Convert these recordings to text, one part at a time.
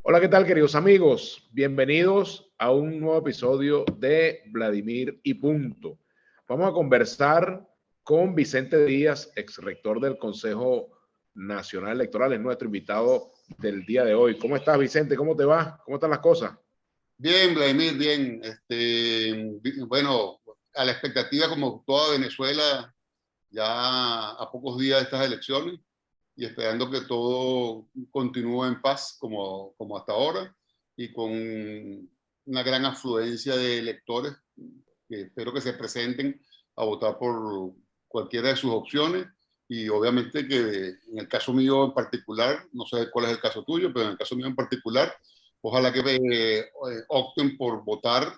Hola, ¿qué tal, queridos amigos? Bienvenidos a un nuevo episodio de Vladimir y Punto. Vamos a conversar con Vicente Díaz, ex rector del Consejo Nacional Electoral, es nuestro invitado del día de hoy. ¿Cómo estás, Vicente? ¿Cómo te va? ¿Cómo están las cosas? Bien, Vladimir, bien. Bueno, a la expectativa como toda Venezuela, ya a pocos días de estas elecciones y esperando que todo continúe en paz como hasta ahora y con una gran afluencia de electores que espero que se presenten a votar por cualquiera de sus opciones y obviamente que en el caso mío en particular, no sé cuál es el caso tuyo, pero en el caso mío en particular, ojalá que opten por votar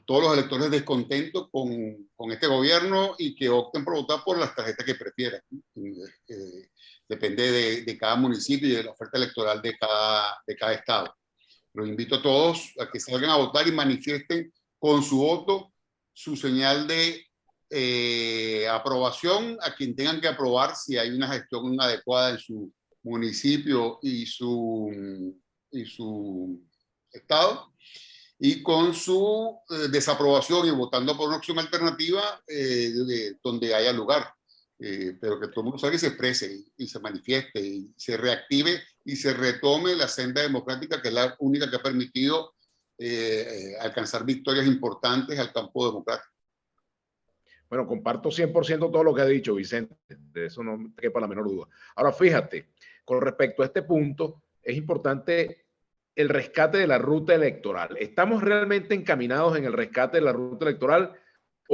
todos los electores descontentos con este gobierno y que opten por votar por las tarjetas que prefieran. Depende de cada municipio y de la oferta electoral de cada estado. Los invito a todos a que salgan a votar y manifiesten con su voto su señal de aprobación a quien tengan que aprobar si hay una gestión adecuada en su municipio y su estado, y con su desaprobación y votando por una opción alternativa donde haya lugar. Pero que todo el mundo salga y se exprese y se manifieste y se reactive y se retome la senda democrática, que es la única que ha permitido alcanzar victorias importantes al campo democrático. Bueno, comparto 100% todo lo que ha dicho Vicente, de eso no me quepa la menor duda. Ahora, fíjate, con respecto a este punto, es importante el rescate de la ruta electoral. ¿Estamos realmente encaminados en el rescate de la ruta electoral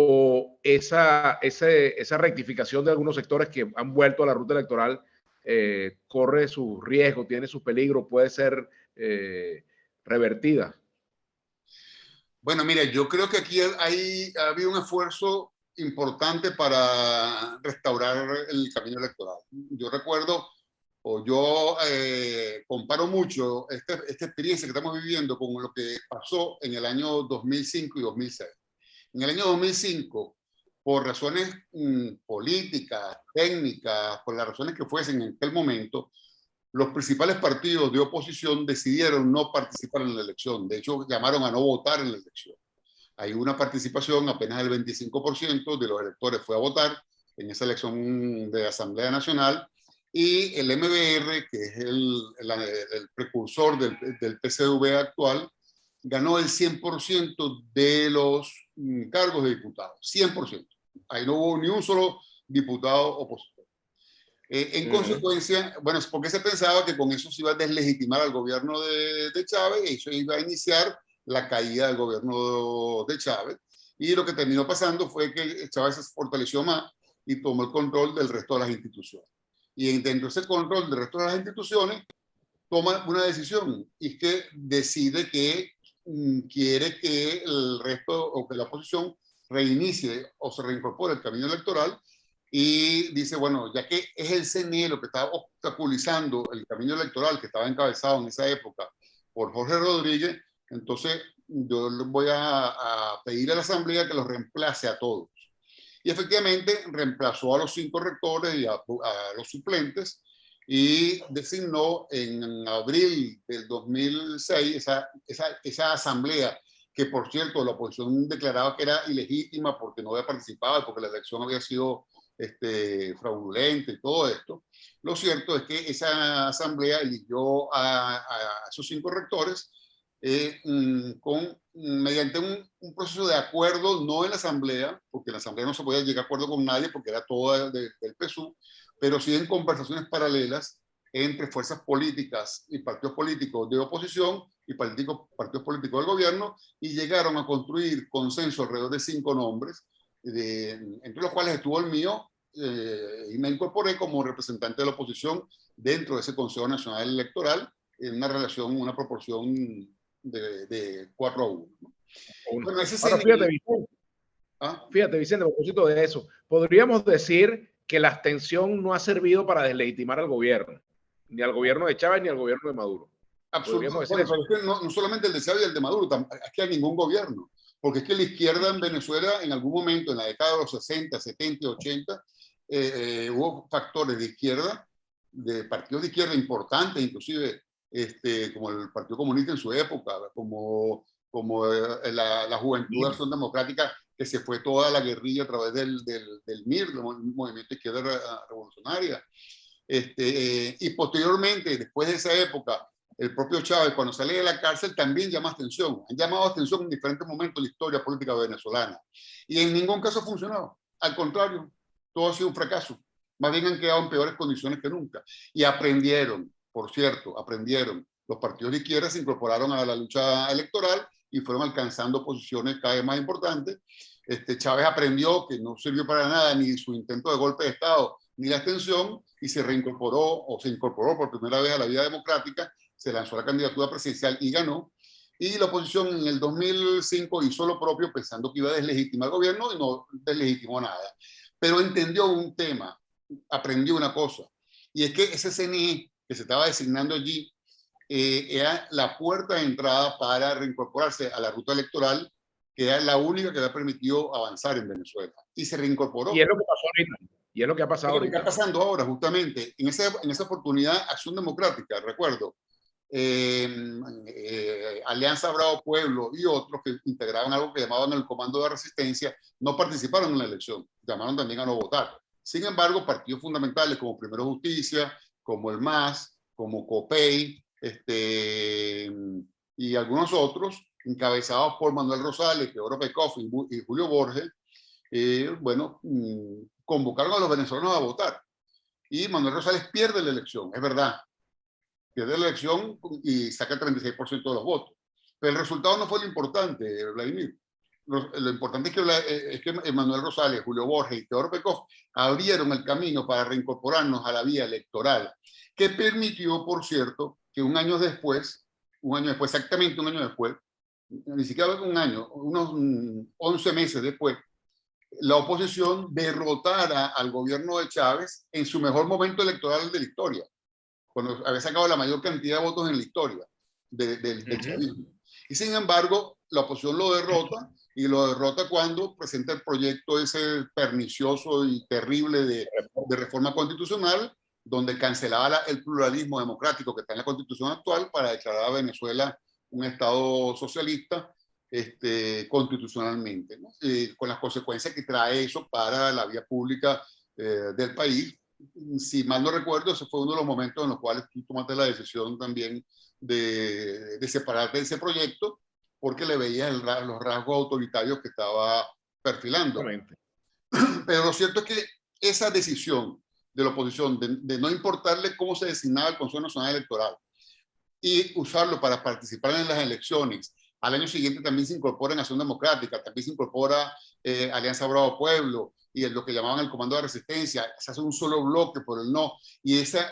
o esa rectificación de algunos sectores que han vuelto a la ruta electoral corre su riesgo, tiene su peligro, puede ser revertida? Bueno, mira, yo creo que aquí ha habido un esfuerzo importante para restaurar el camino electoral. Yo recuerdo, o yo comparo mucho esta experiencia que estamos viviendo con lo que pasó en el año 2005 y 2006. En el año 2005, por razones políticas, técnicas, por las razones que fuesen en aquel momento, los principales partidos de oposición decidieron no participar en la elección. De hecho, llamaron a no votar en la elección. Hay una participación, apenas el 25% de los electores fue a votar en esa elección de Asamblea Nacional, y el MBR, que es el precursor del PCV actual, ganó el 100% de los cargos de diputados, 100%. Ahí no hubo ni un solo diputado opositor. En consecuencia, bueno, es porque se pensaba que con eso se iba a deslegitimar al gobierno de Chávez y eso iba a iniciar la caída del gobierno de Chávez. Y lo que terminó pasando fue que Chávez se fortaleció más y tomó el control del resto de las instituciones. Y dentro de ese control del resto de las instituciones, toma una decisión y es que decide que quiere que el resto o que la oposición reinicie o se reincorpore el camino electoral, y dice, bueno, ya que es el CNE lo que está obstaculizando el camino electoral que estaba encabezado en esa época por Jorge Rodríguez, entonces yo voy a pedir a la Asamblea que los reemplace a todos. Y efectivamente reemplazó a los 5 rectores y a los suplentes, y designó en abril del 2006 esa asamblea, que por cierto la oposición declaraba que era ilegítima porque no había participado, porque la elección había sido fraudulenta y todo esto. Lo cierto es que esa asamblea eligió a esos 5 rectores mediante un proceso de acuerdo, no en la asamblea, porque en la asamblea no se podía llegar a acuerdo con nadie porque era todo del PSUV, pero sí en conversaciones paralelas entre fuerzas políticas y partidos políticos de oposición y partidos políticos del gobierno, y llegaron a construir consenso alrededor de 5 nombres, entre los cuales estuvo el mío, y me incorporé como representante de la oposición dentro de ese Consejo Nacional Electoral en una relación, una proporción de 4-1. ¿No? Bueno, ese Ahora, sería... ¿Ah? fíjate, Vicente, a propósito de eso, podríamos decir que la abstención no ha servido para deslegitimar al gobierno, ni al gobierno de Chávez ni al gobierno de Maduro. Podríamos Absolutamente. decir Bueno, eso. pero es que no solamente el de Chávez y el de Maduro, es que a ningún gobierno, porque es que la izquierda en Venezuela en algún momento, en la década de los 60, 70 y 80, hubo factores de izquierda, de partidos de izquierda importantes, inclusive como el Partido Comunista en su época, como la Juventud de Acción Democrática, que se fue toda la guerrilla a través del MIR, el Movimiento de Izquierda Revolucionaria. Y posteriormente, después de esa época, el propio Chávez, cuando sale de la cárcel, también llama atención. Han llamado atención en diferentes momentos de la historia política venezolana. Y en ningún caso ha funcionado. Al contrario, todo ha sido un fracaso. Más bien han quedado en peores condiciones que nunca. Y aprendieron, por cierto, aprendieron. Los partidos de izquierda se incorporaron a la lucha electoral y fueron alcanzando posiciones cada vez más importantes. Chávez aprendió que no sirvió para nada ni su intento de golpe de Estado ni la abstención y se reincorporó o se incorporó por primera vez a la vida democrática, se lanzó a la candidatura presidencial y ganó. Y la oposición en el 2005 hizo lo propio pensando que iba a deslegitimar el gobierno y no deslegitimó nada. Pero entendió un tema, aprendió una cosa, y es que ese CNE que se estaba designando allí era la puerta de entrada para reincorporarse a la ruta electoral, que era la única que había permitido avanzar en Venezuela. Y se reincorporó. Y es lo que pasó ahorita. Y es lo que ha pasado ahorita. Lo que está pasando ahora, justamente. En esa oportunidad, Acción Democrática, recuerdo, Alianza Bravo Pueblo y otros que integraban algo que llamaban el Comando de Resistencia, no participaron en la elección, llamaron también a no votar. Sin embargo, partidos fundamentales como Primero Justicia, como el MAS, como COPEI, y algunos otros, encabezados por Manuel Rosales, Teodoro Pekov y Julio Borges, convocaron a los venezolanos a votar. Y Manuel Rosales pierde la elección, es verdad. Pierde la elección y saca el 36% de los votos. Pero el resultado no fue lo importante, Vladimir. Lo importante es que Manuel Rosales, Julio Borges y Teodoro Pekov abrieron el camino para reincorporarnos a la vía electoral, que permitió, por cierto, que un año después, exactamente un año después, ni siquiera un año, unos 11 meses después, la oposición derrotara al gobierno de Chávez en su mejor momento electoral de la historia, cuando había sacado la mayor cantidad de votos en la historia del chavismo. Y sin embargo, la oposición lo derrota, y lo derrota cuando presenta el proyecto ese pernicioso y terrible de reforma constitucional, donde cancelaba el pluralismo democrático que está en la constitución actual para declarar a Venezuela un estado socialista constitucionalmente, ¿no? Con las consecuencias que trae eso para la vía pública del país. Si mal no recuerdo, ese fue uno de los momentos en los cuales tú tomaste la decisión también de separarte de ese proyecto, porque le veías los rasgos autoritarios que estaba perfilando. Pero lo cierto es que esa decisión de la oposición de no importarle cómo se designaba el Consejo Nacional Electoral y usarlo para participar en las elecciones, al año siguiente también se incorpora en Acción Democrática, también se incorpora Alianza Bravo Pueblo y lo que llamaban el Comando de Resistencia, se hace un solo bloque por el no, y esa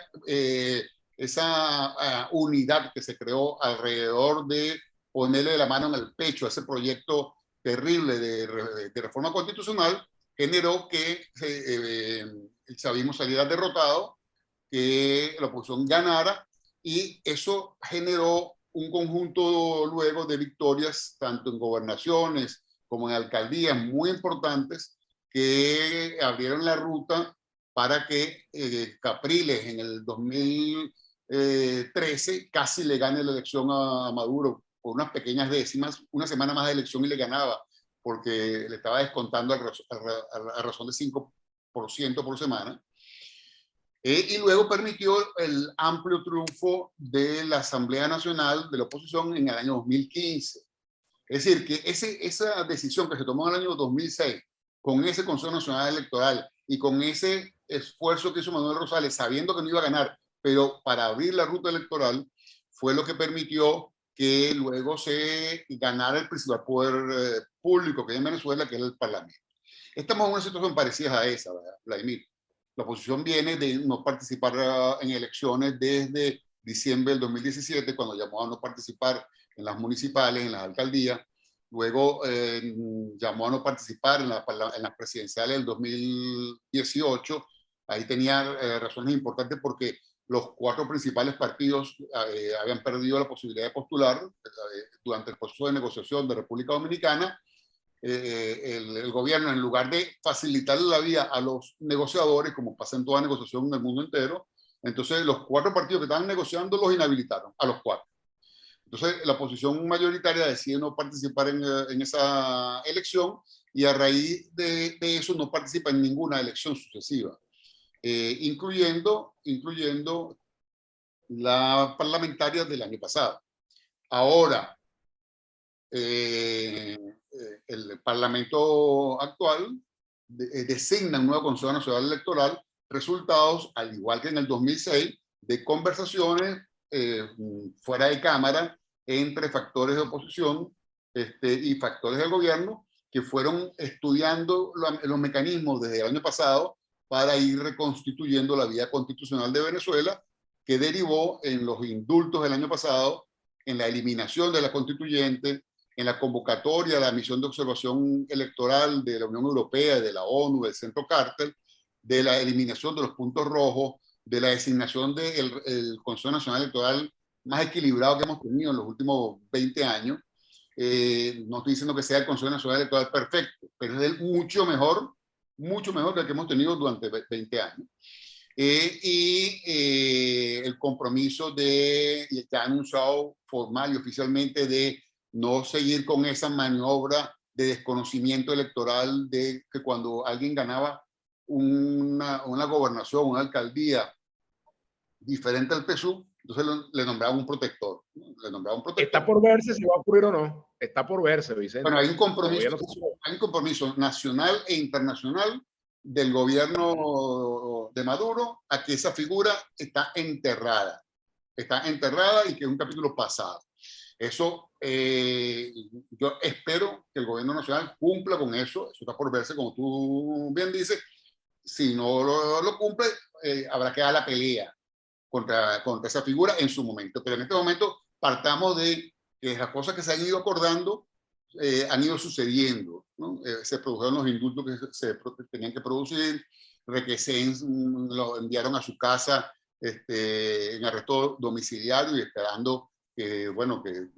unidad que se creó alrededor de ponerle la mano en el pecho a ese proyecto terrible de reforma constitucional, generó que el chavismo saliera derrotado, que la oposición ganara, y eso generó un conjunto luego de victorias, tanto en gobernaciones como en alcaldías muy importantes, que abrieron la ruta para que Capriles en el 2013 casi le gane la elección a Maduro por unas pequeñas décimas, una semana más de elección y le ganaba, porque le estaba descontando a razón de 5% por semana. Y luego permitió el amplio triunfo de la Asamblea Nacional de la Oposición en el año 2015. Es decir, que esa decisión que se tomó en el año 2006, con ese Consejo Nacional Electoral y con ese esfuerzo que hizo Manuel Rosales, sabiendo que no iba a ganar, pero para abrir la ruta electoral, fue lo que permitió que luego se ganara el principal poder público que hay en Venezuela, que es el Parlamento. Estamos en una situación parecida a esa, ¿verdad, Vladimir? La oposición viene de no participar en elecciones desde diciembre del 2017, cuando llamó a no participar en las municipales, en las alcaldías. Luego llamó a no participar en las presidenciales del 2018. Ahí tenía razones importantes porque los 4 principales partidos habían perdido la posibilidad de postular durante el proceso de negociación de República Dominicana. El gobierno, en lugar de facilitarle la vía a los negociadores, como pasa en toda negociación en el mundo entero, Entonces, los 4 partidos que estaban negociando los inhabilitaron, a los 4. Entonces, la oposición mayoritaria decide no participar en esa elección y a raíz de eso no participa en ninguna elección sucesiva, incluyendo la parlamentaria del año pasado. Ahora, el Parlamento actual designa un nuevo Consejo Nacional Electoral, resultados, al igual que en el 2006, de conversaciones fuera de Cámara entre factores de oposición y factores del gobierno que fueron estudiando los mecanismos desde el año pasado para ir reconstituyendo la vía constitucional de Venezuela, que derivó en los indultos del año pasado, en la eliminación de la constituyente, en la convocatoria a la misión de observación electoral de la Unión Europea, de la ONU, del Centro Carter, de la eliminación de los puntos rojos, de la designación del Consejo Nacional Electoral más equilibrado que hemos tenido en los últimos 20 años. No estoy diciendo que sea el Consejo Nacional Electoral perfecto, pero es mucho mejor que el que hemos tenido durante 20 años. El compromiso ya anunciado formal y oficialmente de no seguir con esa maniobra de desconocimiento electoral de que cuando alguien ganaba una gobernación, una alcaldía diferente al PSUV, entonces le nombraban un protector. Está por verse si va a ocurrir o no. Está por verse, Vicente. Bueno, hay un compromiso nacional e internacional del gobierno de Maduro a que esa figura está enterrada y que es un capítulo pasado. Eso, yo espero que el gobierno nacional cumpla con eso. Eso está por verse, como tú bien dices. Si no lo cumple, habrá que dar la pelea contra esa figura en su momento. Pero en este momento partamos de que las cosas que se han ido acordando han ido sucediendo, ¿no? Se produjeron los indultos que se tenían que producir, Requesens lo enviaron a su casa en arresto domiciliario y esperando que, bueno, que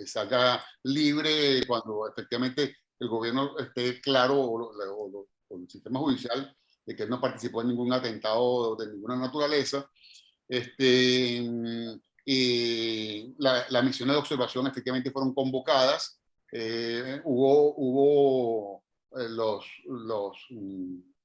salga libre cuando efectivamente el gobierno esté claro, o el sistema judicial, de que él no participó en ningún atentado de ninguna naturaleza. Las misiones de observación efectivamente fueron convocadas. Hubo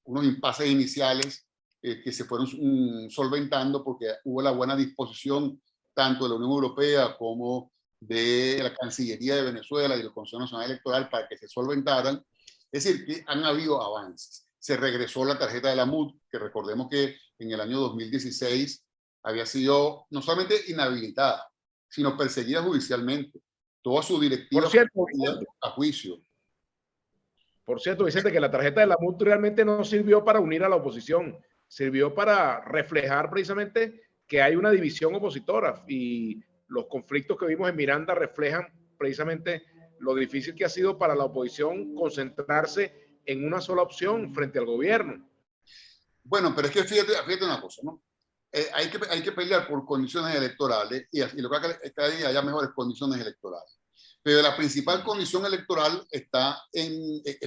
unos impases iniciales que se fueron solventando porque hubo la buena disposición tanto de la Unión Europea como de la Cancillería de Venezuela y del Consejo Nacional Electoral para que se solventaran. Es decir, que han habido avances. Se regresó la tarjeta de la MUD, que recordemos que en el año 2016 había sido no solamente inhabilitada, sino perseguida judicialmente. Toda su directiva a juicio. Por cierto, Vicente, que la tarjeta de la MUD realmente no sirvió para unir a la oposición, sirvió para reflejar precisamente que hay una división opositora, y los conflictos que vimos en Miranda reflejan precisamente lo difícil que ha sido para la oposición concentrarse en una sola opción frente al gobierno. Bueno, pero es que fíjate una cosa, ¿no? Hay que pelear por condiciones electorales y lo que hay que haya mejores condiciones electorales. Pero la principal condición electoral es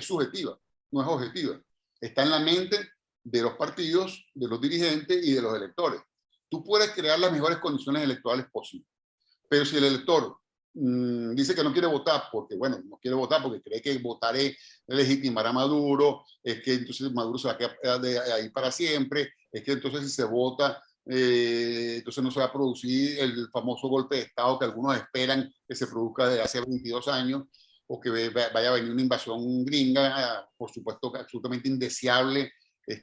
subjetiva, no es objetiva. Está en la mente de los partidos, de los dirigentes y de los electores. Tú puedes crear las mejores condiciones electorales posibles, pero si el elector dice que no quiere votar porque, bueno, no quiere votar porque cree que votaré legitimará a Maduro, es que entonces Maduro se va a quedar de ahí para siempre, es que entonces si se vota, entonces no se va a producir el famoso golpe de Estado que algunos esperan que se produzca desde hace 22 años, o que vaya a venir una invasión gringa, por supuesto absolutamente indeseable,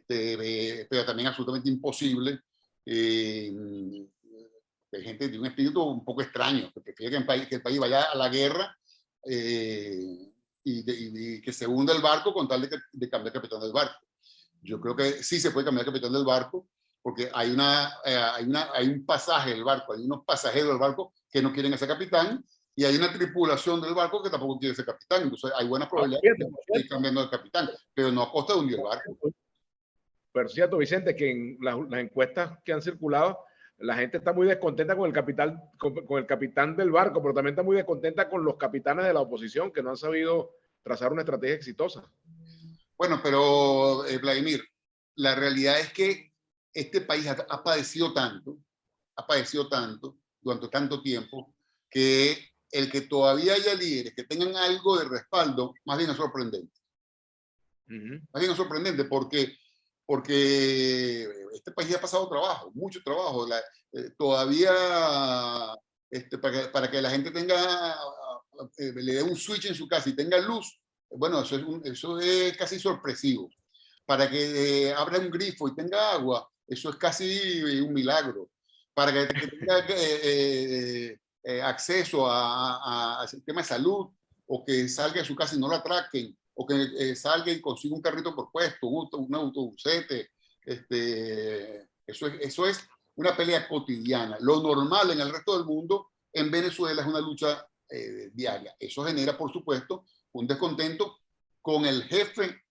pero también absolutamente imposible. Hay gente de un espíritu un poco extraño, que prefiere que el país vaya a la guerra y que se hunda el barco con tal de cambiar el capitán del barco. Yo creo que sí se puede cambiar el capitán del barco, porque hay un pasaje del barco, hay unos pasajeros del barco que no quieren ese capitán, y hay una tripulación del barco que tampoco quiere ese capitán. Entonces hay buenas probabilidades de ir cambiando el capitán, pero no a costa de hundir el barco. Pero cierto, Vicente, que en las encuestas que han circulado, la gente está muy descontenta con el capitán del barco, pero también está muy descontenta con los capitanes de la oposición que no han sabido trazar una estrategia exitosa. Bueno, pero Vladimir, la realidad es que este país ha padecido tanto durante tanto tiempo, que el que todavía haya líderes que tengan algo de respaldo, más bien es sorprendente. Más bien es sorprendente porque este país ya ha pasado trabajo, mucho trabajo. Todavía para que la gente tenga, le dé un switch en su casa y tenga luz, bueno, eso es casi sorpresivo. Para que abra un grifo y tenga agua, eso es casi un milagro. Para que tenga acceso al sistema de salud, o que salga de su casa y no lo atraquen, o que salga y consiga un carrito por puesto, un autobusete. Eso es una pelea cotidiana. Lo normal en el resto del mundo, en Venezuela, es una lucha diaria. Eso genera, por supuesto, un descontento con el jefe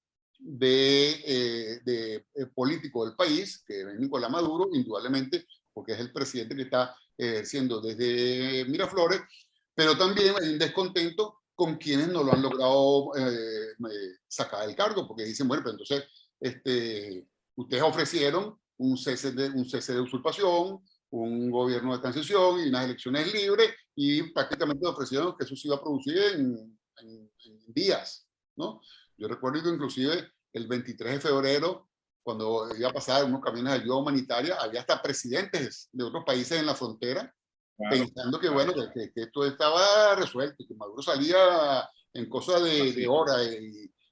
político del país, que es Nicolás Maduro, indudablemente, porque es el presidente que está ejerciendo desde Miraflores, pero también hay un descontento con quienes no lo han logrado sacar del cargo, porque dicen, bueno, pero entonces ustedes ofrecieron un cese de usurpación, un gobierno de transición y unas elecciones libres, y prácticamente ofrecieron que eso se iba a producir en días, ¿no? Yo recuerdo que inclusive el 23 de febrero, cuando iba a pasar unos camiones de ayuda humanitaria, había hasta presidentes de otros países en la frontera, claro, pensando que, claro, bueno, que esto estaba resuelto, que Maduro salía en cosas de horas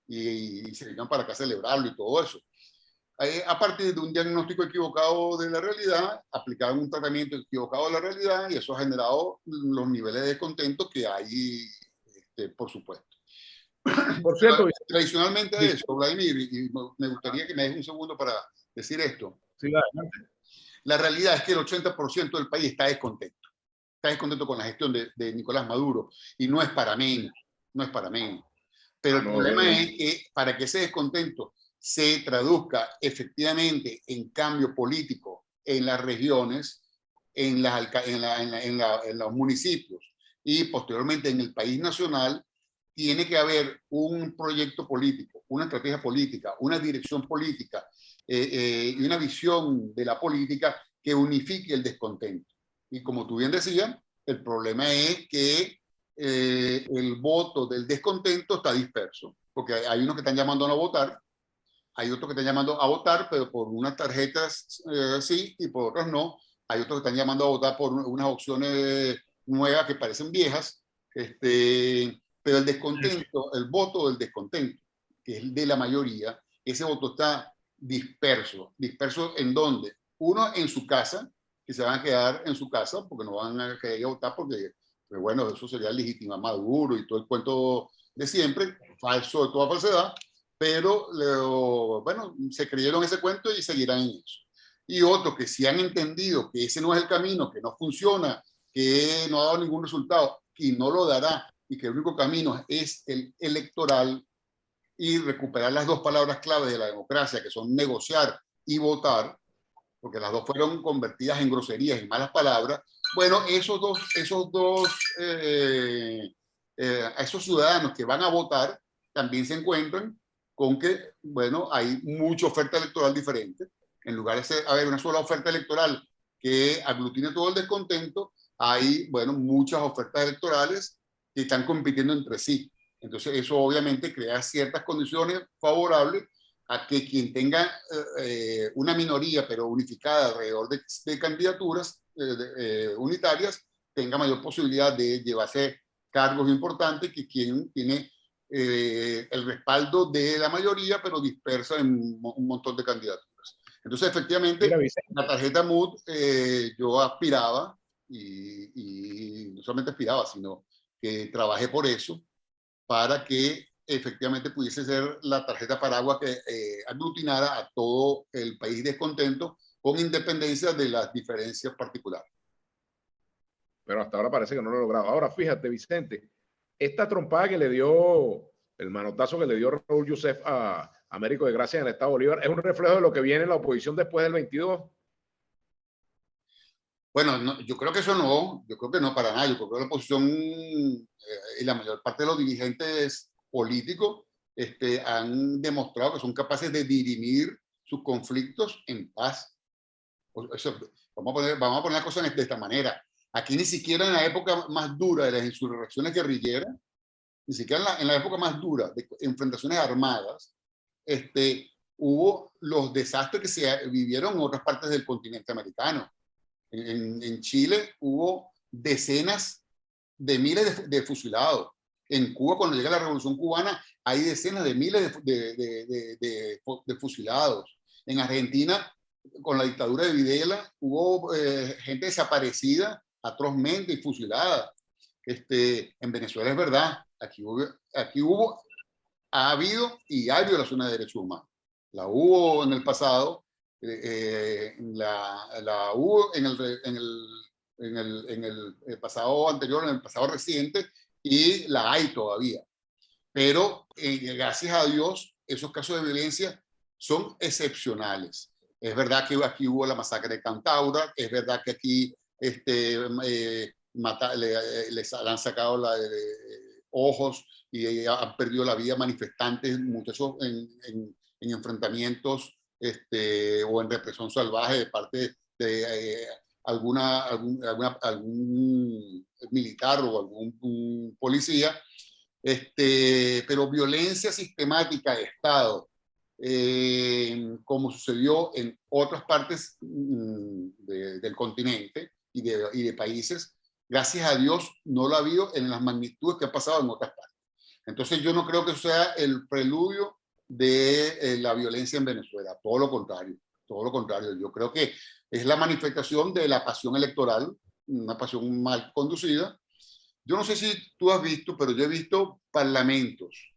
y se venían para acá a celebrarlo y todo eso. A partir de un diagnóstico equivocado de la realidad, aplicaban un tratamiento equivocado de la realidad, y eso ha generado los niveles de descontento que hay, por supuesto. Por cierto, tradicionalmente a eso, Vladimir, y me gustaría que me des un segundo para decir esto. Sí, adelante. La realidad es que el 80% del país está descontento. Está descontento con la gestión de Nicolás Maduro, y no es para menos, no es para menos. Pero el problema es que para que ese descontento se traduzca efectivamente en cambio político en las regiones, en los municipios y posteriormente en el país nacional, tiene que haber un proyecto político, una estrategia política, una dirección política y una visión de la política que unifique el descontento. Y como tú bien decías, el problema es que el voto del descontento está disperso, porque hay unos que están llamando a no votar, hay otros que están llamando a votar, pero por unas tarjetas sí y por otras no. Hay otros que están llamando a votar por unas opciones nuevas que parecen viejas. Pero el descontento, el voto del descontento, que es el de la mayoría, ese voto está disperso. ¿Disperso en dónde? Uno, en su casa, que se van a quedar en su casa porque no van a querer votar porque, pues bueno, eso sería legitimar Maduro y todo el cuento de siempre, falso de toda falsedad, pero bueno, se creyeron ese cuento y seguirán en eso. Y otros que sí han entendido que ese no es el camino, que no funciona, que no ha dado ningún resultado y no lo dará, y que el único camino es el electoral, y recuperar las dos palabras claves de la democracia, que son negociar y votar, porque las dos fueron convertidas en groserías y malas palabras. Bueno, a esos ciudadanos que van a votar también se encuentran con que, bueno, hay mucha oferta electoral diferente. En lugar de haber una sola oferta electoral que aglutine todo el descontento, hay, bueno, muchas ofertas electorales que están compitiendo entre sí. Entonces, eso obviamente crea ciertas condiciones favorables a que quien tenga una minoría, pero unificada alrededor de candidaturas unitarias, tenga mayor posibilidad de llevarse cargos importantes que quien tiene el respaldo de la mayoría, pero dispersa en un montón de candidaturas. Entonces, efectivamente, mira, la tarjeta MUD yo aspiraba, y no solamente aspiraba, sino que trabajé por eso, para que efectivamente pudiese ser la tarjeta paraguas que aglutinara a todo el país descontento, con independencia de las diferencias particulares. Pero hasta ahora parece que no lo he logrado. Ahora, fíjate, Vicente, esta trompada que le dio, el manotazo que le dio Raúl Youssef a Américo de Gracia en el Estado Bolívar, ¿es un reflejo de lo que viene en la oposición después del 22? Bueno, no, yo creo que eso no, yo creo que no para nada. Yo creo que la oposición y la mayor parte de los dirigentes políticos han demostrado que son capaces de dirimir sus conflictos en paz. Vamos a poner las cosas de esta manera. Aquí ni siquiera en la época más dura de las insurrecciones guerrilleras, ni siquiera en la época más dura de enfrentaciones armadas, hubo los desastres que se vivieron en otras partes del continente americano. En Chile hubo decenas de miles de fusilados. En Cuba, cuando llega la Revolución Cubana, hay decenas de miles de fusilados. En Argentina, con la dictadura de Videla, hubo gente desaparecida atrozmente y fusilada. En Venezuela es verdad, ha habido y hay violaciones de derechos humanos. La hubo en el pasado, la hubo en el pasado anterior, en el pasado reciente, y la hay todavía. Pero gracias a Dios, esos casos de violencia son excepcionales. Es verdad que aquí hubo la masacre de Cantaura, es verdad que aquí les han sacado ojos y han perdido la vida manifestantes, muchachos en enfrentamientos o en represión salvaje de parte de algún militar o algún policía, pero violencia sistemática de Estado, como sucedió en otras partes del continente y de países, gracias a Dios no lo ha habido en las magnitudes que ha pasado en otras partes. Entonces yo no creo que eso sea el preludio de la violencia en Venezuela, todo lo contrario, todo lo contrario. Yo creo que es la manifestación de la pasión electoral, una pasión mal conducida. Yo no sé si tú has visto, pero yo he visto parlamentos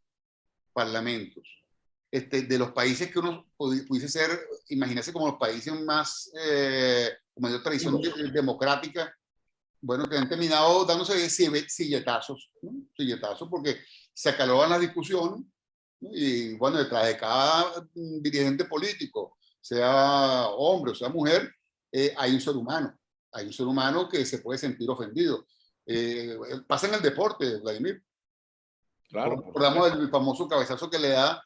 de los países que uno pudiese ser, imagínese como los países más, con mayor tradición democrática, bueno, que han terminado dándose silletazos, ¿no? Silletazos, porque se acaloran las discusiones, ¿no? Y bueno, detrás de cada dirigente político, sea hombre o sea mujer, hay un ser humano que se puede sentir ofendido. Pasa en el deporte, Vladimir. Claro. Recordamos el famoso cabezazo que le da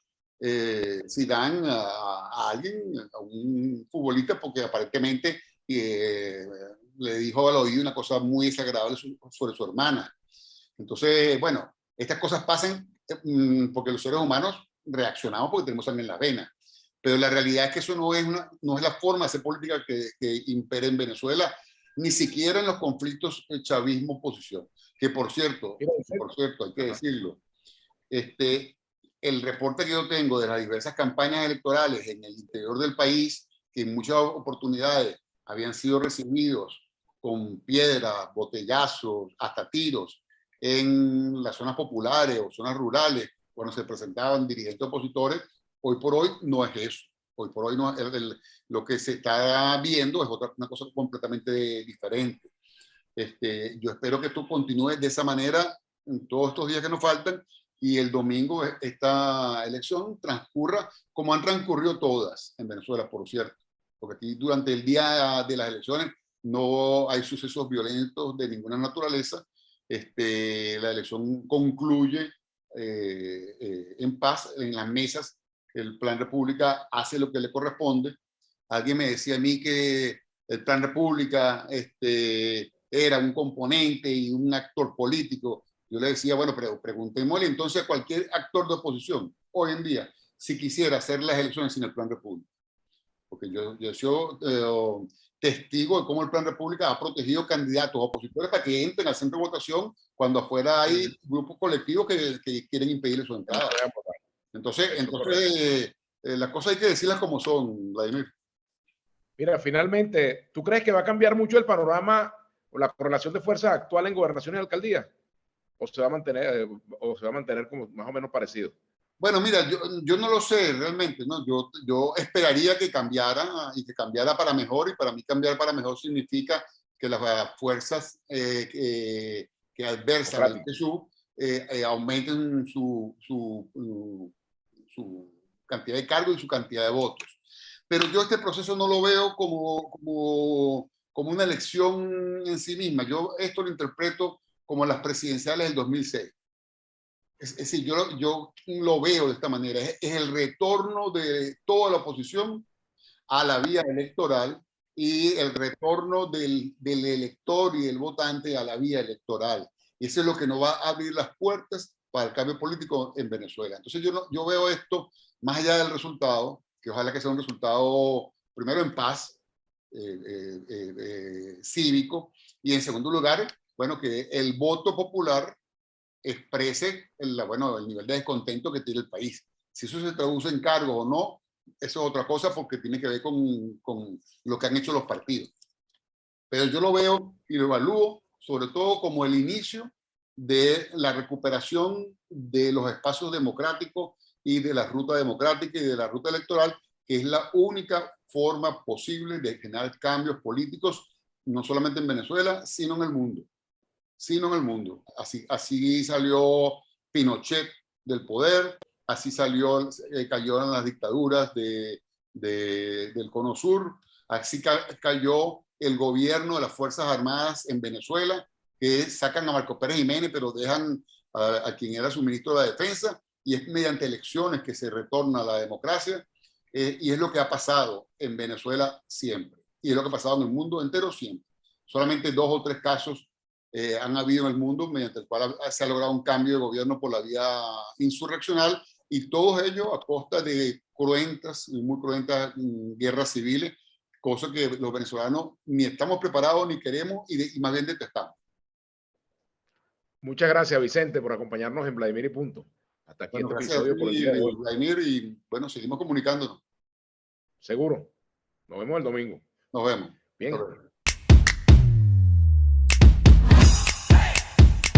Zidane a alguien, a un futbolista, porque aparentemente le dijo al oído una cosa muy desagradable sobre su hermana. Entonces, bueno, estas cosas pasan porque los seres humanos reaccionamos porque tenemos sangre en las venas. Pero la realidad es que eso no es la forma de hacer política que impera en Venezuela, ni siquiera en los conflictos chavismo-oposición. Que por cierto, hay que decirlo, el reporte que yo tengo de las diversas campañas electorales en el interior del país, que en muchas oportunidades habían sido recibidos con piedras, botellazos, hasta tiros en las zonas populares o zonas rurales, cuando se presentaban dirigentes opositores, hoy por hoy no es eso. Hoy por hoy no, lo que se está viendo es una cosa completamente diferente. Yo espero que esto continúe de esa manera en todos estos días que nos faltan y el domingo esta elección transcurra como han transcurrido todas en Venezuela, por cierto, porque aquí durante el día de las elecciones no hay sucesos violentos de ninguna naturaleza. La elección concluye en paz en las mesas. El Plan República hace lo que le corresponde. Alguien me decía a mí que el Plan República era un componente y un actor político. Yo le decía, bueno, pero preguntémosle entonces a cualquier actor de oposición hoy en día si quisiera hacer las elecciones sin el Plan República. Porque yo soy testigo de cómo el Plan República ha protegido candidatos opositores para que entren al centro de votación cuando afuera hay grupos colectivos que quieren impedir su entrada. Entonces las cosas hay que decirlas como son, Vladimir. Mira, finalmente, ¿tú crees que va a cambiar mucho el panorama o la correlación de fuerzas actual en gobernación y alcaldía? ¿O se va a mantener como más o menos parecido? Bueno, mira, yo no lo sé realmente, ¿no? Yo esperaría que cambiara y que cambiara para mejor, y para mí cambiar para mejor significa que las fuerzas que adversas al PSUV aumenten su cantidad de cargos y su cantidad de votos. Pero yo este proceso no lo veo como una elección en sí misma. Yo esto lo interpreto como las presidenciales del 2006. Es decir, yo lo veo de esta manera. Es el retorno de toda la oposición a la vía electoral y el retorno del elector y del votante a la vía electoral. Y eso es lo que nos va a abrir las puertas para el cambio político en Venezuela. Entonces yo veo esto, más allá del resultado, que ojalá que sea un resultado, primero en paz, cívico, y en segundo lugar, bueno, que el voto popular exprese el nivel de descontento que tiene el país. Si eso se traduce en cargos o no, eso es otra cosa porque tiene que ver con lo que han hecho los partidos. Pero yo lo veo y lo evalúo sobre todo como el inicio de la recuperación de los espacios democráticos y de la ruta democrática y de la ruta electoral, que es la única forma posible de generar cambios políticos, no solamente en Venezuela, sino en el mundo. Sino en el mundo. Así salió Pinochet del poder, así cayó en las dictaduras del Cono Sur, así cayó el gobierno de las Fuerzas Armadas en Venezuela, que sacan a Marco Pérez Jiménez, pero dejan a quien era su ministro de la Defensa, y es mediante elecciones que se retorna a la democracia, y es lo que ha pasado en Venezuela siempre, y es lo que ha pasado en el mundo entero siempre. Solamente 2 o 3 casos han habido en el mundo mediante el cual se ha logrado un cambio de gobierno por la vía insurreccional, y todos ellos a costa de cruentas, muy cruentas guerras civiles, cosa que los venezolanos ni estamos preparados ni queremos y más bien detestamos. Muchas gracias, Vicente, por acompañarnos en Vladimir y Punto. Hasta aquí Bueno, este gracias a episodio por el ti, día de hoy. Vladimir, y bueno, seguimos comunicándonos. Seguro. Nos vemos el domingo. Nos vemos. Bien.